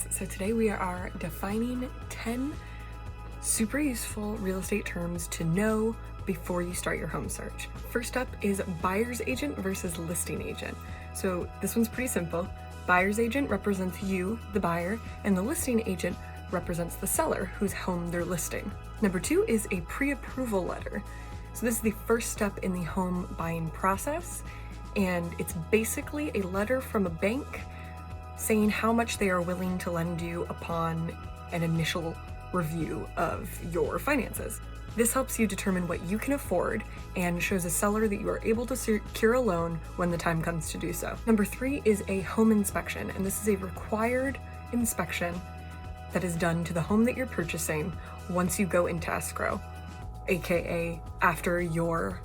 guys, so today we are defining 10 super useful real estate terms to know before you start your home search. First up is buyer's agent versus listing agent. So this one's pretty simple. Buyer's agent represents you, the buyer, and the listing agent represents the seller whose home they're listing. Number 2 is a pre-approval letter. So this is the first step in the home buying process, and it's basically a letter from a bank saying how much they are willing to lend you upon an initial review of your finances. This helps you determine what you can afford and shows a seller that you are able to secure a loan when the time comes to do so. Number 3 is a home inspection, and this is a required inspection that is done to the home that you're purchasing once you go into escrow, aka after your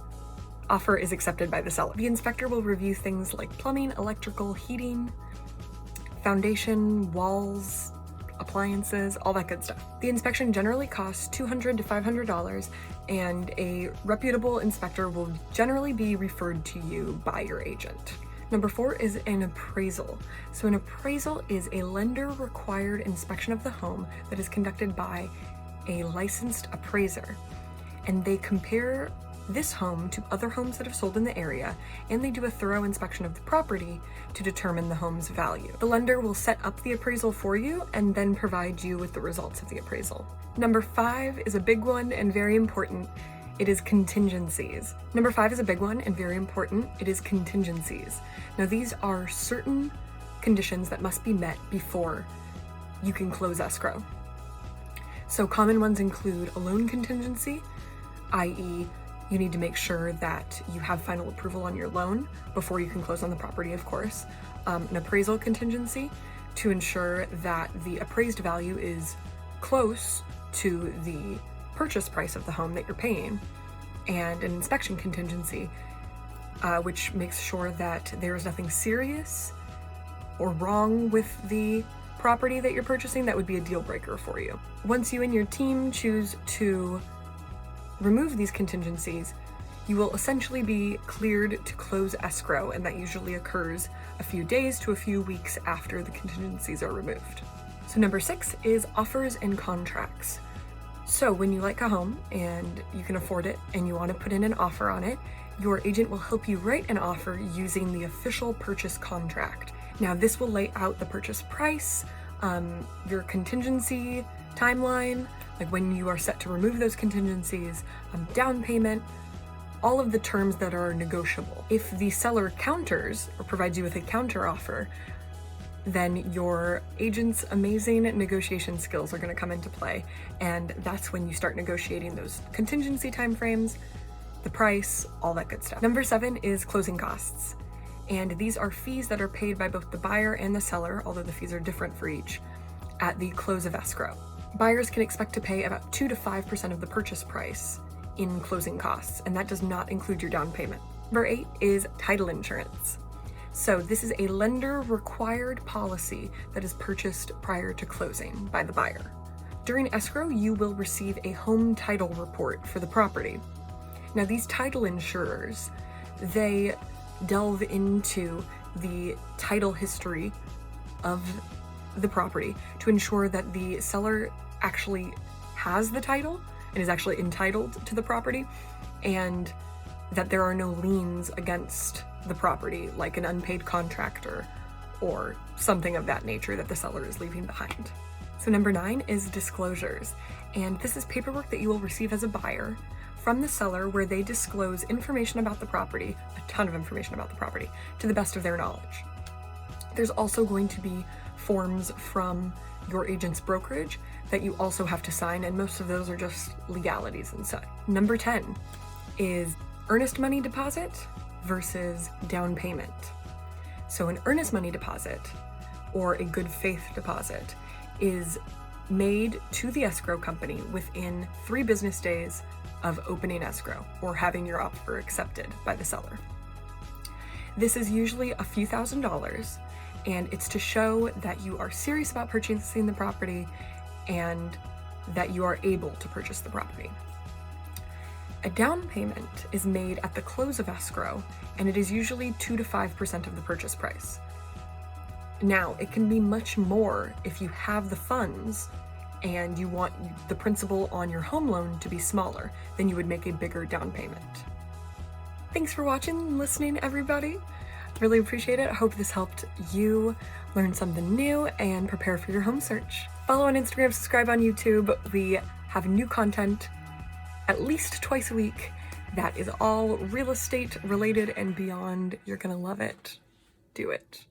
offer is accepted by the seller. The inspector will review things like plumbing, electrical, heating, foundation, walls, appliances, all that good stuff. The inspection generally costs $200 to $500, and a reputable inspector will generally be referred to you by your agent. Number 4 is an appraisal. So an appraisal is a lender-required inspection of the home that is conducted by a licensed appraiser, and they compare this home to other homes that have sold in the area, and they do a thorough inspection of the property to determine the home's value. The lender will set up the appraisal for you and then provide you with the results of the appraisal. Number 5 is a big one and very important. It is contingencies. Number 5 is a big one and very important. It is contingencies. Now these are certain conditions that must be met before you can close escrow. So common ones include a loan contingency, i.e., you need to make sure that you have final approval on your loan before you can close on the property, of course. An appraisal contingency to ensure that the appraised value is close to the purchase price of the home that you're paying. And an inspection contingency, which makes sure that there is nothing serious or wrong with the property that you're purchasing that would be a deal breaker for you. Once you and your team choose to remove these contingencies, you will essentially be cleared to close escrow, and that usually occurs a few days to a few weeks after the contingencies are removed. So number 6 is offers and contracts. So when you like a home and you can afford it and you want to put in an offer on it, your agent will help you write an offer using the official purchase contract. Now this will lay out the purchase price, your contingency timeline, like when you are set to remove those contingencies, down payment, all of the terms that are negotiable. If the seller counters or provides you with a counter offer, then your agent's amazing negotiation skills are going to come into play, and that's when you start negotiating those contingency timeframes, the price, all that good stuff. Number 7 is closing costs, and these are fees that are paid by both the buyer and the seller, although the fees are different for each, at the close of escrow. Buyers can expect to pay about 2 to 5% of the purchase price in closing costs, and that does not include your down payment. Number 8 is title insurance. So this is a lender-required policy that is purchased prior to closing by the buyer. During escrow, you will receive a home title report for the property. Now these title insurers, they delve into the title history of the property to ensure that the seller actually has the title and is actually entitled to the property, and that there are no liens against the property, like an unpaid contractor or something of that nature that the seller is leaving behind. So number 9 is disclosures, and this is paperwork that you will receive as a buyer from the seller where they disclose information about the property, a ton of information about the property, to the best of their knowledge. There's also going to be forms from your agent's brokerage that you also have to sign, and most of those are just legalities and such. Number 10 is earnest money deposit versus down payment. So an earnest money deposit, or a good faith deposit, is made to the escrow company within 3 business days of opening escrow or having your offer accepted by the seller. This is usually a few $1,000s, and it's to show that you are serious about purchasing the property and that you are able to purchase the property. A down payment is made at the close of escrow, and it is usually 2 to 5% of the purchase price. Now, it can be much more if you have the funds and you want the principal on your home loan to be smaller, then you would make a bigger down payment. Thanks for watching and listening, everybody. Really appreciate it. I hope this helped you learn something new and prepare for your home search. Follow on Instagram, subscribe on YouTube. We have new content at least twice a week that is all real estate related and beyond. You're gonna love it. Do it.